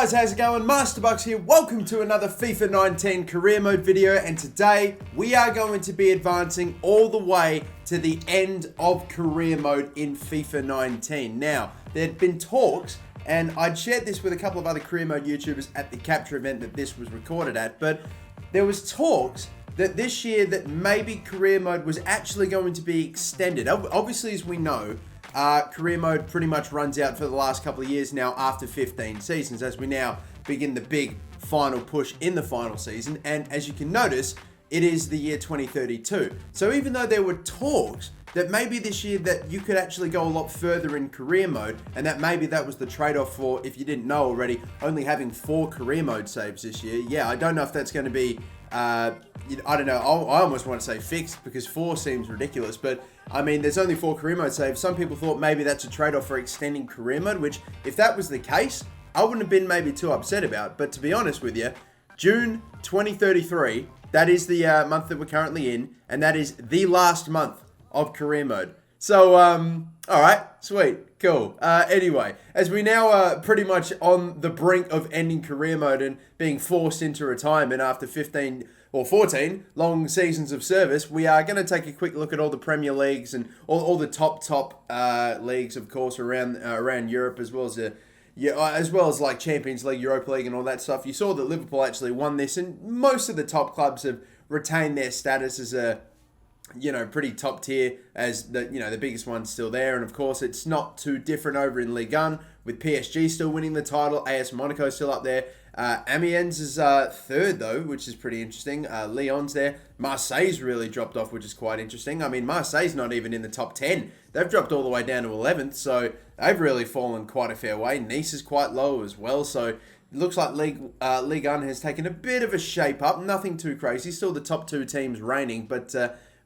guys, how's it going? MasterBucks here. Welcome to another FIFA 19 career mode video, and today we are going to be advancing all the way to the end of career mode in FIFA 19. Now, there'd been talks, and I'd shared this with a couple of other career mode YouTubers at the capture event that this was recorded at, but there was talks that this year that maybe career mode was actually going to be extended. Obviously, as we know, career mode pretty much runs out for the last couple of years now after 15 seasons as we now begin the big final push in the final season. And as you can notice, it is the year 2032. So even though there were talks that maybe this year that you could actually go a lot further in career mode, and that maybe that was the trade-off for, if you didn't know already, only having 4 career mode saves this year. Yeah, I don't know if that's going to be I don't know, I almost want to say fixed because 4 seems ridiculous, but I mean, there's only 4 career mode saves. Some people thought maybe that's a trade-off for extending career mode, which if that was the case, I wouldn't have been maybe too upset about. But to be honest with you, June 2033, that is the month that we're currently in, and that is the last month of career mode. So, all right, sweet, cool. Anyway, as we now are pretty much on the brink of ending career mode and being forced into retirement after 15 or 14 long seasons of service, we are going to take a quick look at all the Premier Leagues and all the top leagues, of course, around Europe, as well as like Champions League, Europa League, and all that stuff. You saw that Liverpool actually won this, and most of the top clubs have retained their status as a pretty top tier, as the biggest one's still there. And of course, it's not too different over in Ligue 1 with PSG still winning the title, AS Monaco still up there. Amiens is third though, which is pretty interesting. Lyon's there. Marseille's really dropped off, which is quite interesting. I mean, Marseille's not even in the top 10. They've dropped all the way down to 11th, so they've really fallen quite a fair way. Nice is quite low as well, so it looks like Ligue 1 has taken a bit of a shape up. Nothing too crazy. Still the top 2 teams reigning, but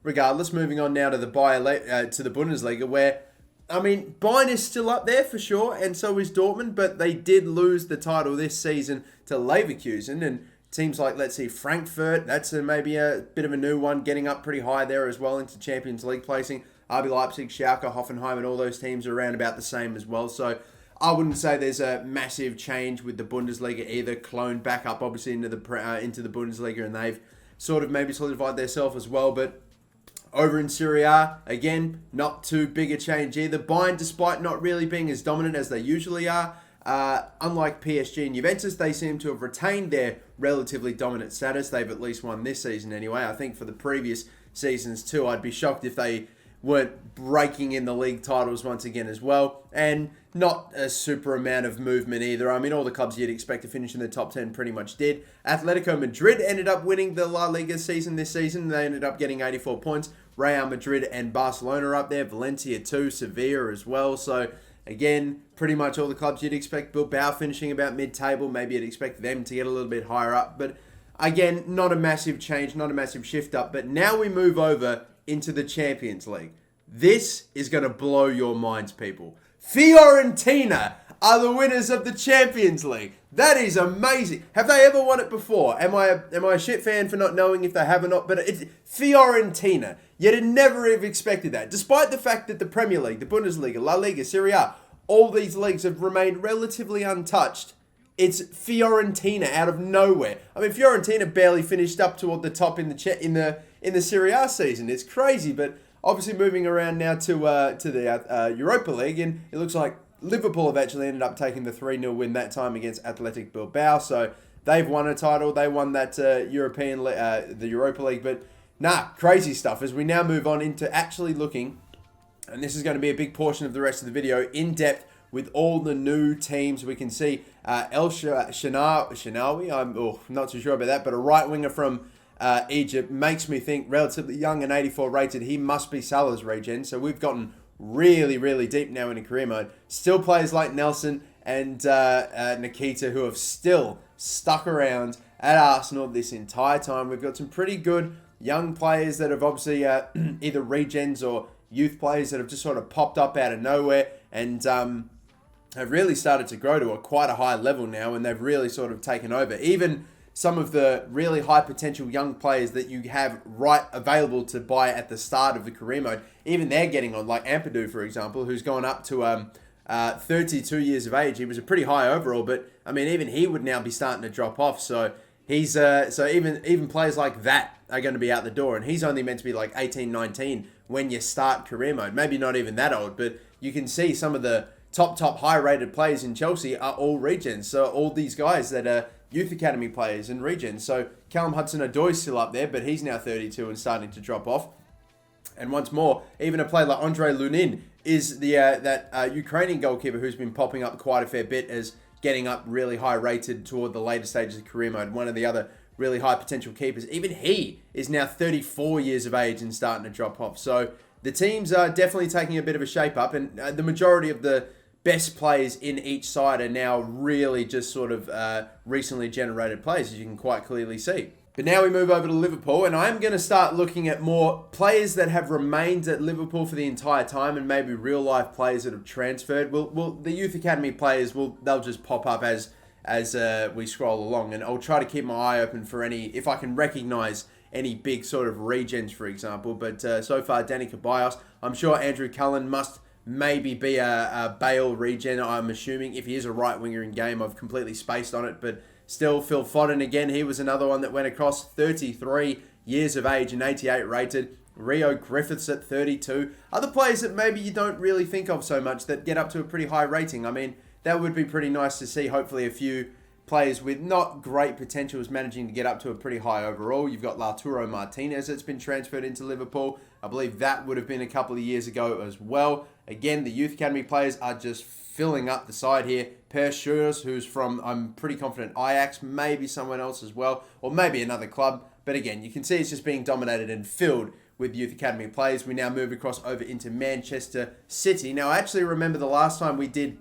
regardless, moving on now to the Bundesliga, where, I mean, Bayern is still up there for sure, and so is Dortmund, but they did lose the title this season to Leverkusen, and teams like, let's see, Frankfurt, that's maybe a bit of a new one, getting up pretty high there as well into Champions League placing. RB Leipzig, Schalke, Hoffenheim, and all those teams are around about the same as well, so I wouldn't say there's a massive change with the Bundesliga either. Cologne back up, obviously, into the Bundesliga, and they've sort of maybe solidified themselves as well, but over in Serie A, again, not too big a change either. Bayern, despite not really being as dominant as they usually are, unlike PSG and Juventus, they seem to have retained their relatively dominant status. They've at least won this season anyway. I think for the previous seasons too, I'd be shocked if they weren't breaking in the league titles once again as well. And not a super amount of movement either. I mean, all the clubs you'd expect to finish in the top 10 pretty much did. Atletico Madrid ended up winning the La Liga season this season. They ended up getting 84 points. Real Madrid and Barcelona are up there. Valencia too. Sevilla as well. So, again, pretty much all the clubs you'd expect. Bilbao finishing about mid-table. Maybe you'd expect them to get a little bit higher up. But, again, not a massive change, not a massive shift up. But now we move over into the Champions League. This is going to blow your minds, people. Fiorentina are the winners of the Champions League. That is amazing. Have they ever won it before? Am I a shit fan for not knowing if they have or not? But it's Fiorentina. You'd never have expected that. Despite the fact that the Premier League, the Bundesliga, La Liga, Serie A, all these leagues have remained relatively untouched. It's Fiorentina out of nowhere. I mean, Fiorentina barely finished up toward the top in the Serie A season. It's crazy, but obviously moving around now to the Europa League, and it looks like Liverpool have actually ended up taking the 3-0 win that time against Athletic Bilbao. So they've won a title. They won that the Europa League. But nah, crazy stuff as we now move on into actually looking, and this is going to be a big portion of the rest of the video, in depth with all the new teams. We can see El Shanawi, I'm not too sure about that, but a right winger from Egypt, makes me think relatively young and 84 rated. He must be Salah's regen. So we've gotten really, really deep now in a career mode. Still players like Nelson and Nikita who have still stuck around at Arsenal this entire time. We've got some pretty good young players that have obviously either regens or youth players that have just sort of popped up out of nowhere and have really started to grow to quite a high level now, and they've really sort of taken over. Even some of the really high potential young players that you have right available to buy at the start of the career mode, even they're getting on, like Ampadu, for example, who's gone up to 32 years of age. He was a pretty high overall, but I mean, even he would now be starting to drop off. So he's so even players like that are going to be out the door, and he's only meant to be like 18, 19 when you start career mode. Maybe not even that old, but you can see some of the top high-rated players in Chelsea are all regens. So all these guys that are youth academy players and regens. So Callum Hudson-Odoi's still up there, but he's now 32 and starting to drop off. And once more, even a player like Andrei Lunin is that Ukrainian goalkeeper who's been popping up quite a fair bit as getting up really high rated toward the later stages of career mode. One of the other really high potential keepers. Even he is now 34 years of age and starting to drop off. So the teams are definitely taking a bit of a shape up, and the majority of the best players in each side are now really just sort of recently generated players, as you can quite clearly see. But now we move over to Liverpool, and I'm going to start looking at more players that have remained at Liverpool for the entire time, and maybe real life players that have transferred. The youth academy players they'll just pop up as we scroll along, and I'll try to keep my eye open for if I can recognise any big sort of regens, for example. But so far, Danny Ceballos. I'm sure Andrew Cullen must maybe be a Bale regen, I'm assuming. If he is a right winger in game, I've completely spaced on it, but still, Phil Foden again, he was another one that went across, 33 years of age and 88 rated. Rio Griffiths at 32. Other players that maybe you don't really think of so much that get up to a pretty high rating. I mean, that would be pretty nice to see. Hopefully a few players with not great potentials managing to get up to a pretty high overall. You've got Lautaro Martinez that's been transferred into Liverpool. I believe that would have been a couple of years ago as well. Again, the youth academy players are just filling up the side here. Per Schuurs, who's from, I'm pretty confident, Ajax, maybe someone else as well, or maybe another club. But again, you can see it's just being dominated and filled with youth academy players. We now move across over into Manchester City. Now, I actually remember the last time we did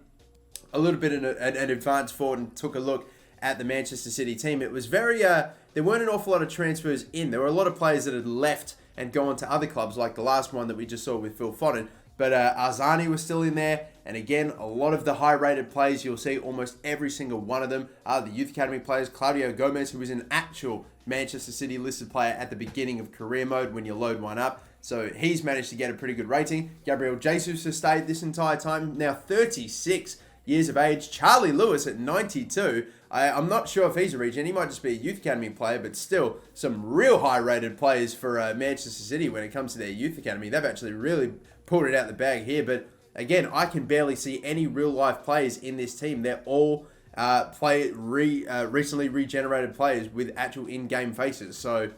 a little bit in an advance forward and took a look at the Manchester City team. It was very, there weren't an awful lot of transfers in. There were a lot of players that had left and gone to other clubs, like the last one that we just saw with Phil Foden. But Arzani was still in there. And again, a lot of the high-rated players, you'll see almost every single one of them are the youth academy players. Claudio Gomez, who was an actual Manchester City listed player at the beginning of career mode when you load one up. So he's managed to get a pretty good rating. Gabriel Jesus has stayed this entire time, now 36 years of age. Charlie Lewis at 92. I'm not sure if he's a regen. He might just be a youth academy player, but still some real high-rated players for Manchester City when it comes to their youth academy. They've actually really pulled it out the bag here, but again, I can barely see any real-life players in this team. They're all recently regenerated players with actual in-game faces. So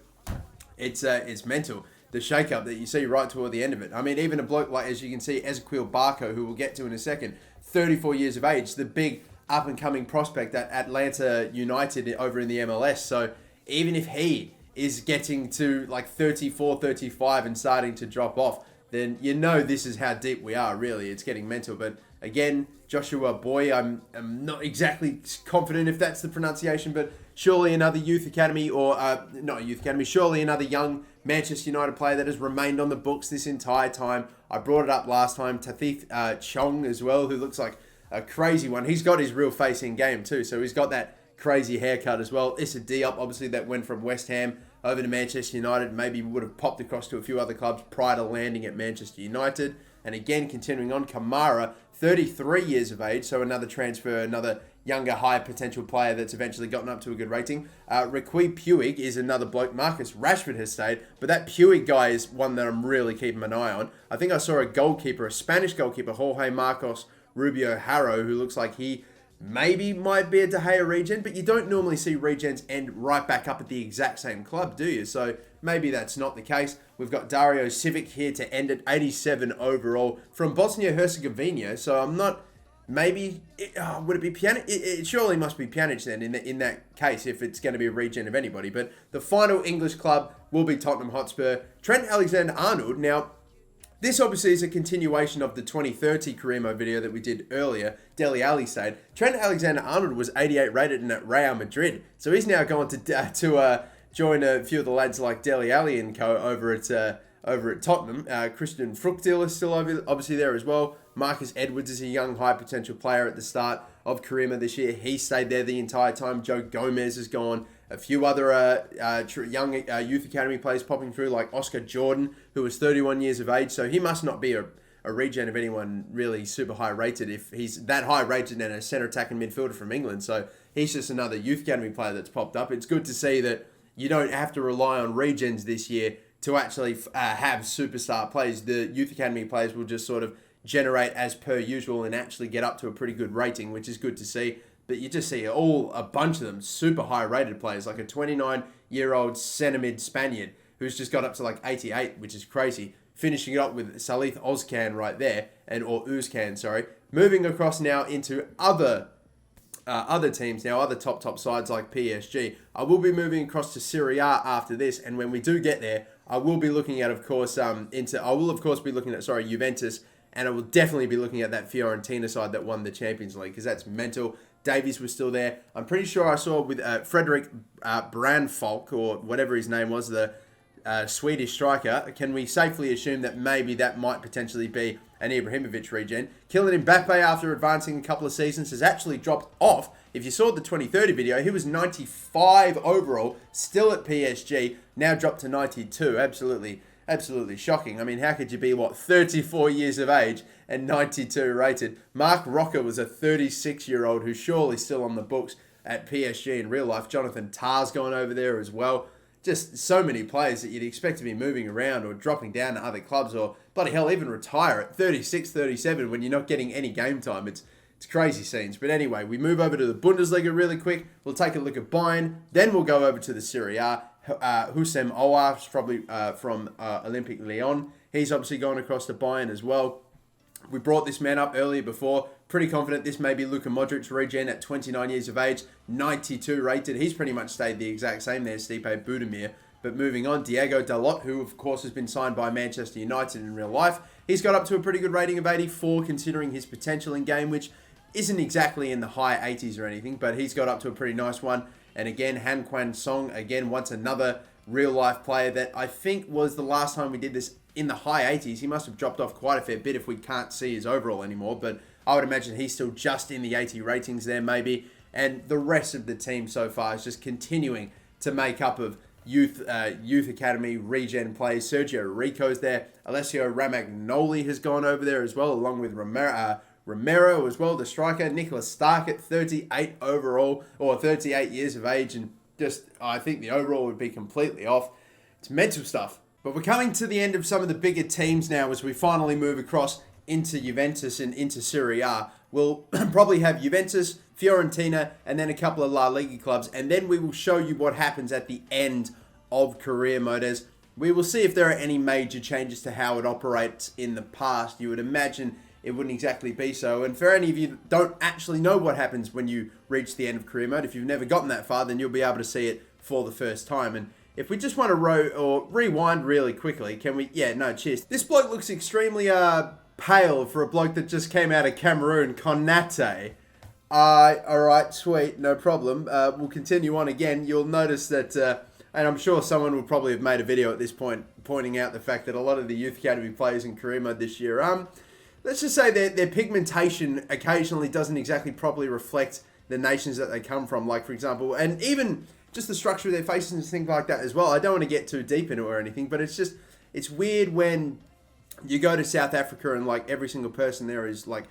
it's mental, the shake-up that you see right toward the end of it. I mean, even a bloke like, as you can see, Ezequiel Barco, who we'll get to in a second, 34 years of age, the big up-and-coming prospect at Atlanta United over in the MLS. So even if he is getting to like 34, 35 and starting to drop off, then you know this is how deep we are, really. It's getting mental. But again, Joshua Boy, I'm not exactly confident if that's the pronunciation, but surely another youth academy, or not a youth academy, surely another young Manchester United player that has remained on the books this entire time. I brought it up last time, Tathith Chong as well, who looks like a crazy one. He's got his real face in game too, so he's got that crazy haircut as well. Issa Diop, obviously, that went from West Ham over to Manchester United, maybe would have popped across to a few other clubs prior to landing at Manchester United. And again, continuing on, Kamara, 33 years of age, so another transfer, another younger, high potential player that's eventually gotten up to a good rating. Riqui Puig is another bloke. Marcus Rashford has stayed, but that Puig guy is one that I'm really keeping an eye on. I think I saw a goalkeeper, a Spanish goalkeeper, Jorge Marcos Rubio Haro, who looks like he maybe might be a De Gea regen, but you don't normally see regens end right back up at the exact same club, do you? So maybe that's not the case. We've got Dario Civic here to end at 87 overall from Bosnia-Herzegovina. So I'm not, maybe, would it be Pjanic? It surely must be Pjanic then in that case, if it's going to be a regen of anybody. But the final English club will be Tottenham Hotspur. Trent Alexander-Arnold. Now, this obviously is a continuation of the 2030 career mode video that we did earlier. Dele Alli stayed. Trent Alexander-Arnold was 88 rated and at Real Madrid. So he's now gone to join a few of the lads like Dele Alli and co over at Tottenham. Christian Fruchtil is still obviously there as well. Marcus Edwards is a young high potential player at the start of career mode this year. He stayed there the entire time. Joe Gomez has gone. A few other young youth academy players popping through, like Oscar Jordan, who was 31 years of age. So he must not be a a regen of anyone really super high rated if he's that high rated and a centre attacking midfielder from England. So he's just another youth academy player that's popped up. It's good to see that you don't have to rely on regens this year to actually have superstar players. The youth academy players will just sort of generate as per usual and actually get up to a pretty good rating, which is good to see. But you just see a bunch of them super high rated players, like a 29-year-old centre mid Spaniard who's just got up to like 88, which is crazy. Finishing it up with Salith Ozcan right there, or Uzcan, sorry. Moving across now into other teams now, other top sides like PSG. I will be moving across to Serie A after this, and when we do get there, I will be looking at, of course, be looking at, Juventus, and I will definitely be looking at that Fiorentina side that won the Champions League, because that's mental. Davies was still there. I'm pretty sure I saw with Frederick Brandfolk, or whatever his name was, the Swedish striker. Can we safely assume that maybe that might potentially be an Ibrahimovic regen? Kylian Mbappe, after advancing a couple of seasons, has actually dropped off. If you saw the 2030 video, he was 95 overall, still at PSG, now dropped to 92. Absolutely shocking. I mean, how could you be, 34 years of age and 92 rated? Mark Rocker was a 36-year-old who's surely still on the books at PSG in real life. Jonathan Tar's gone over there as well. Just so many players that you'd expect to be moving around or dropping down to other clubs or, bloody hell, even retire at 36, 37 when you're not getting any game time. It's crazy scenes. But anyway, we move over to the Bundesliga really quick. We'll take a look at Bayern. Then we'll go over to the Serie A. Houssem Aouar is probably from Olympique Lyon. He's obviously gone across to Bayern as well. We brought this man up earlier before. Pretty confident this may be Luka Modric regen at 29 years of age, 92 rated. He's pretty much stayed the exact same there, Stipe Budimir. But moving on, Diego Dalot, who of course has been signed by Manchester United in real life. He's got up to a pretty good rating of 84 considering his potential in game, which isn't exactly in the high 80s or anything, but he's got up to a pretty nice one. And again, Han Kwan Song, again, once another real-life player that I think was the last time we did this in the high 80s. He must have dropped off quite a fair bit if we can't see his overall anymore, but I would imagine he's still just in the 80 ratings there maybe. And the rest of the team so far is just continuing to make up of youth academy regen players. Sergio Rico's there. Alessio Ramagnoli has gone over there as well, along with Romero as well, the striker. Nicholas Stark at 38 overall, or 38 years of age, and just, I think the overall would be completely off. It's mental stuff. But we're coming to the end of some of the bigger teams now as we finally move across into Juventus and into Serie A. We'll probably have Juventus, Fiorentina, and then a couple of La Liga clubs, and then we will show you what happens at the end of career mode, as we will see if there are any major changes to how it operates in the past. You would imagine it wouldn't exactly be so. And for any of you that don't actually know what happens when you reach the end of career mode, if you've never gotten that far, then you'll be able to see it for the first time. And if we just want to rewind really quickly, can we? Yeah, no, cheers. This bloke looks extremely pale for a bloke that just came out of Cameroon, Konate. Alright, sweet, no problem. We'll continue on again. You'll notice that, and I'm sure someone will probably have made a video at this point pointing out the fact that a lot of the Youth Academy players in career mode this year, let's just say their pigmentation occasionally doesn't exactly properly reflect the nations that they come from. Like, for example, and even just the structure of their faces and things like that as well. I don't want to get too deep into it or anything, but it's weird when you go to South Africa and like every single person there is like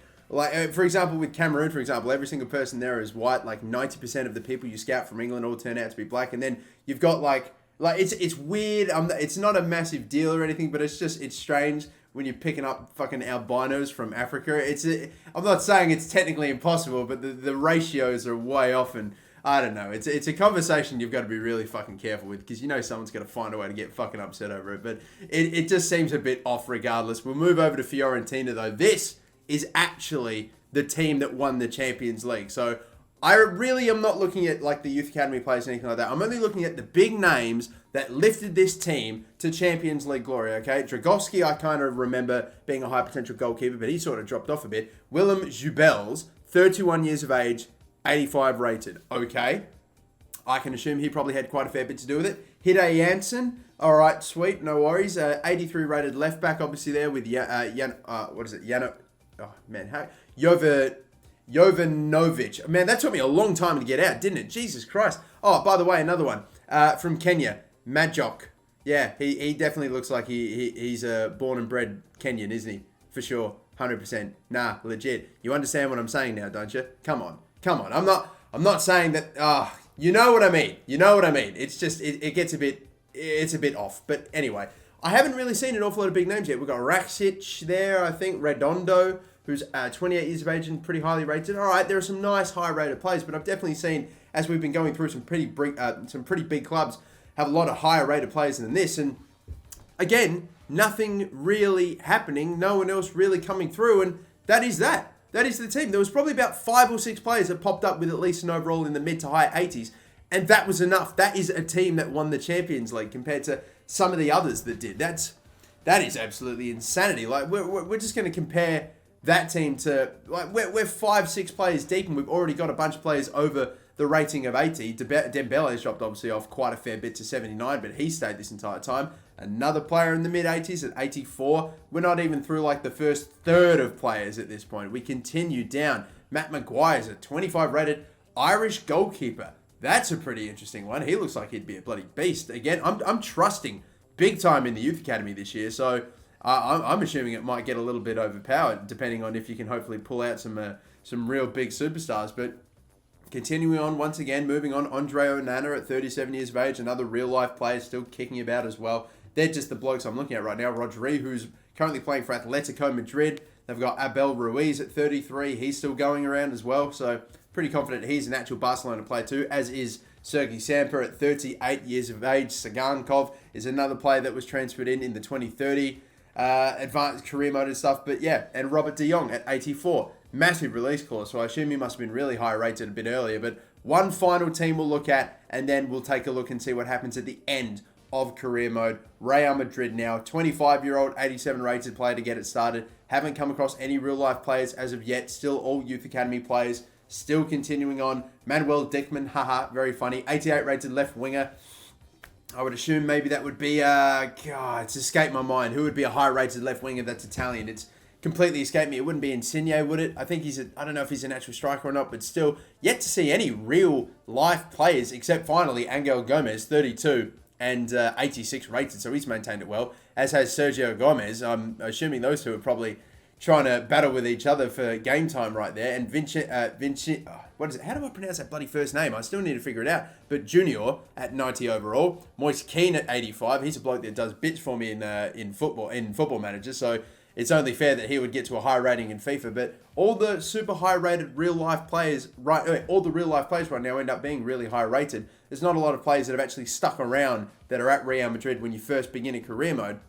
for example, with Cameroon, for example, every single person there is white. Like 90% of the people you scout from England all turn out to be black. And then you've got like it's weird. It's not a massive deal or anything, but it's strange when you're picking up fucking albinos from Africa. I'm not saying it's technically impossible, but the ratios are way off, and I don't know. It's a conversation you've got to be really fucking careful with, because you know someone's going to find a way to get fucking upset over it. But it just seems a bit off regardless. We'll move over to Fiorentina though. This is actually the team that won the Champions League. So I really am not looking at like the Youth Academy players or anything like that. I'm only looking at the big names that lifted this team to Champions League glory, okay? Dragowski, I kind of remember being a high potential goalkeeper, but he sort of dropped off a bit. Willem Jubels, 31 years of age, 85 rated. Okay. I can assume he probably had quite a fair bit to do with it. Hide Jansen. All right, sweet. No worries. 83 rated left back, obviously there with Jovanovic. Man, that took me a long time to get out, didn't it? Jesus Christ. Oh, by the way, another one from Kenya, Majok. Yeah, he definitely looks like he's a born and bred Kenyan, isn't he? for sure. 100%. Nah, legit. You understand what I'm saying now, don't you? Come on. I'm not saying that, you know what I mean. It's just, it gets it's a bit off. But anyway, I haven't really seen an awful lot of big names yet. We've got Rakic there, I think, Redondo, who's 28 years of age and pretty highly rated. All right, there are some nice high-rated players, but I've definitely seen, as we've been going through some pretty big clubs, have a lot of higher-rated players than this. And again, nothing really happening, no one else really coming through, and that is that. That is the team. There was probably about 5 or 6 players that popped up with at least an overall in the mid to high 80s, and that was enough. That is a team that won the Champions League compared to some of the others that did. That is absolutely insanity. Like, we're just going to compare that team to, like, we're 5-6 players deep, and we've already got a bunch of players over the rating of 80. Dembele's dropped obviously off quite a fair bit to 79, but he stayed this entire time. Another player in the mid-80s at 84. We're not even through like the first third of players at this point. We continue down. Matt Maguire's a 25 rated Irish goalkeeper. That's a pretty interesting one. He looks like he'd be a bloody beast. Again, I'm trusting big time in the youth academy this year, so I'm assuming it might get a little bit overpowered, depending on if you can hopefully pull out some real big superstars. But continuing on, once again, moving on, Andre Onana at 37 years of age, another real-life player still kicking about as well. They're just the blokes I'm looking at right now. Rodri, who's currently playing for Atletico Madrid. They've got Abel Ruiz at 33. He's still going around as well, so pretty confident he's an actual Barcelona player too, as is Sergi Samper at 38 years of age. Sagankov is another player that was transferred in the 2030 advanced career mode and stuff. But yeah, and Robert de Jong at 84. Massive release clause, so I assume he must have been really high rated a bit earlier. But one final team we'll look at, and then we'll take a look and see what happens at the end of career mode. Real Madrid now, 25-year-old, 87 rated player to get it started. Haven't come across any real-life players as of yet. Still all youth academy players. Still continuing on. Manuel Dickman, haha, very funny. 88 rated left winger. I would assume maybe that would be, it's escaped my mind. Who would be a high-rated left winger that's Italian? It's completely escaped me. It wouldn't be Insigne, would it? I think I don't know if he's an actual striker or not, but still, yet to see any real-life players, except finally Angel Gomez, 32 and 86 rated, so he's maintained it well, as has Sergio Gomez. I'm assuming those two are probably trying to battle with each other for game time right there. And what is it? How do I pronounce that bloody first name? I still need to figure it out. But Junior at 90 overall. Moise Keane at 85. He's a bloke that does bits for me in Football Manager. So it's only fair that he would get to a high rating in FIFA. But all the super high rated real life players right now end up being really high rated. There's not a lot of players that have actually stuck around that are at Real Madrid when you first begin in career mode.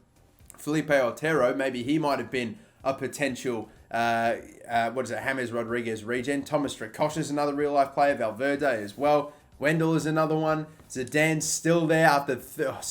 Felipe Otero, maybe he might have been a potential, James Rodriguez regen. Thomas Strakosha is another real-life player. Valverde as well. Wendell is another one. Zidane's still there after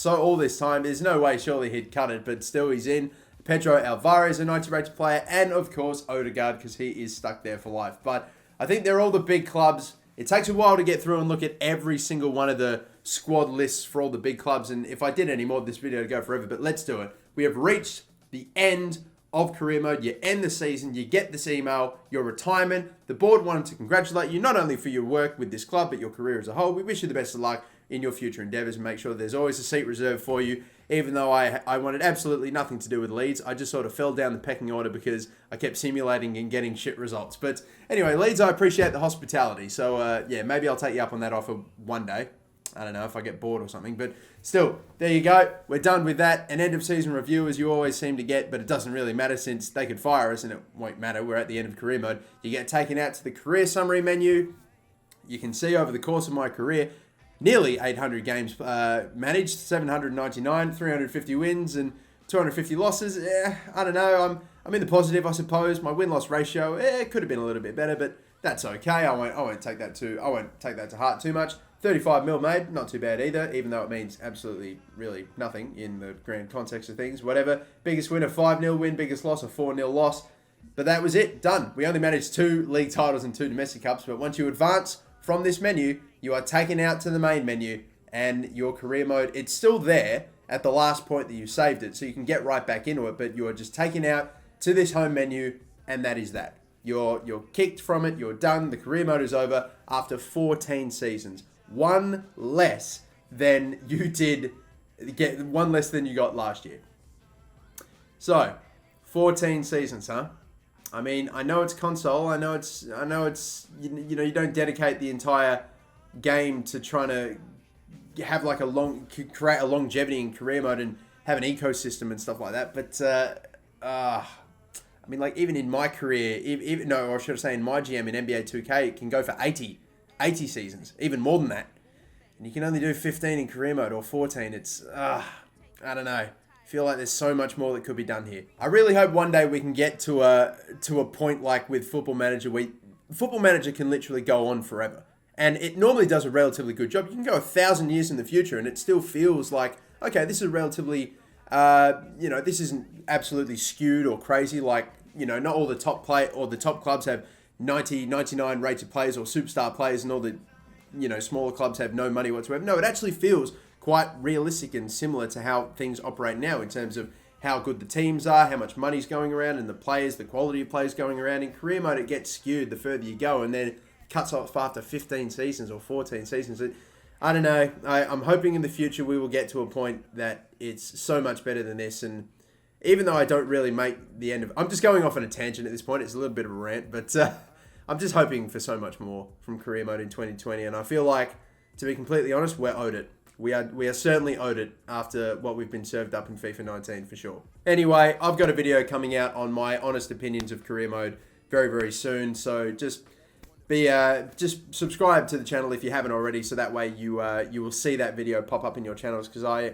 all this time. There's no way surely he'd cut it, but still he's in. Pedro Alvarez, a 90-rated player. And, of course, Odegaard, because he is stuck there for life. But I think they're all the big clubs. It takes a while to get through and look at every single one of the squad lists for all the big clubs. And if I did any more, this video would go forever. But let's do it. We have reached the end of career mode. You end the season, you get this email, your retirement. The board wanted to congratulate you not only for your work with this club, but your career as a whole. We wish you the best of luck in your future endeavours and make sure there's always a seat reserved for you. Even though I wanted absolutely nothing to do with Leeds, I just sort of fell down the pecking order because I kept simulating and getting shit results. But anyway, Leeds, I appreciate the hospitality. So yeah, maybe I'll take you up on that offer one day. I don't know if I get bored or something, but still, there you go. We're done with that. An end of season review, as you always seem to get, but it doesn't really matter since they could fire us and it won't matter. We're at the end of career mode. You get taken out to the career summary menu. You can see over the course of my career, nearly 800 games managed, 799, 350 wins and 250 losses. I don't know. I'm in the positive, I suppose. My win-loss ratio, it could have been a little bit better, but that's okay. I won't take that to heart too much. 35 mil made, not too bad either, even though it means absolutely, really nothing in the grand context of things. Whatever. Biggest win, a 5-0 win. Biggest loss, a 4-0 loss. But that was it. Done. We only managed 2 league titles and 2 domestic cups. But once you advance from this menu, you are taken out to the main menu and your career mode, it's still there at the last point that you saved it. So you can get right back into it. But you are just taken out to this home menu and that is that. You're kicked from it. You're done. The career mode is over after 14 seasons. One less than you got last year. So, 14 seasons, huh? I mean, I know it's console. I know it's you know, you don't dedicate the entire game to trying to have like create a longevity in career mode and have an ecosystem and stuff like that. But I mean, like even in my career, even no, or should I say in my GM in NBA 2K, it can go for 80 seasons, even more than that. And you can only do 15 in career mode or 14. It's I don't know. I feel like there's so much more that could be done here. I really hope one day we can get to a point like with Football Manager where Football Manager can literally go on forever. And it normally does a relatively good job. You can go 1,000 years in the future and it still feels like, okay, this is relatively, you know, this isn't absolutely skewed or crazy. Like, you know, not all the top clubs have 90, 99 rated players or superstar players and all the, you know, smaller clubs have no money whatsoever. No, it actually feels quite realistic and similar to how things operate now in terms of how good the teams are, how much money's going around and the players, the quality of players going around. In career mode, it gets skewed the further you go and then cuts off after 15 seasons or 14 seasons. I don't know. I'm hoping in the future we will get to a point that it's so much better than this. And even though I don't really make the end of... I'm just going off on a tangent at this point. It's a little bit of a rant. But I'm just hoping for so much more from career mode in 2020. And I feel like, to be completely honest, we're owed it. We are certainly owed it after what we've been served up in FIFA 19 for sure. Anyway, I've got a video coming out on my honest opinions of career mode very, very soon. So just subscribe to the channel if you haven't already, so that way you will see that video pop up in your channels, because I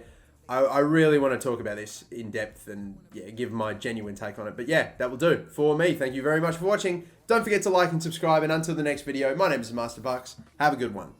really want to talk about this in depth and yeah, give my genuine take on it. But yeah, that will do for me. Thank you very much for watching. Don't forget to like and subscribe, and until the next video, my name is MasterBucks. Have a good one.